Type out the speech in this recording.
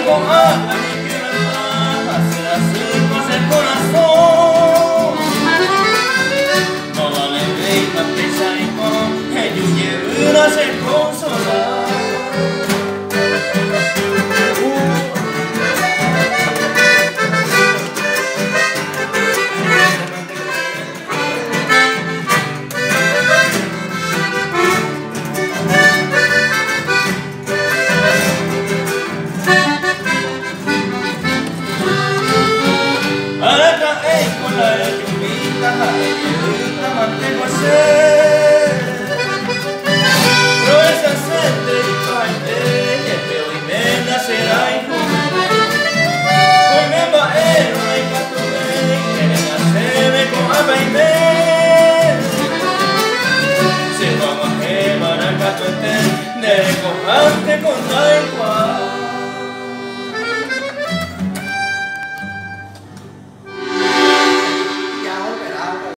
Con agua y que las bajas se las circos el corazón. No vale ver más pesa y con el yuye una se consola. Mantengo a ser pero esa sete y parte que hoy me nacerá y hoy me va a ir una y cuatro que me nace con abaime se va a quemar acá tu eten de cojante con la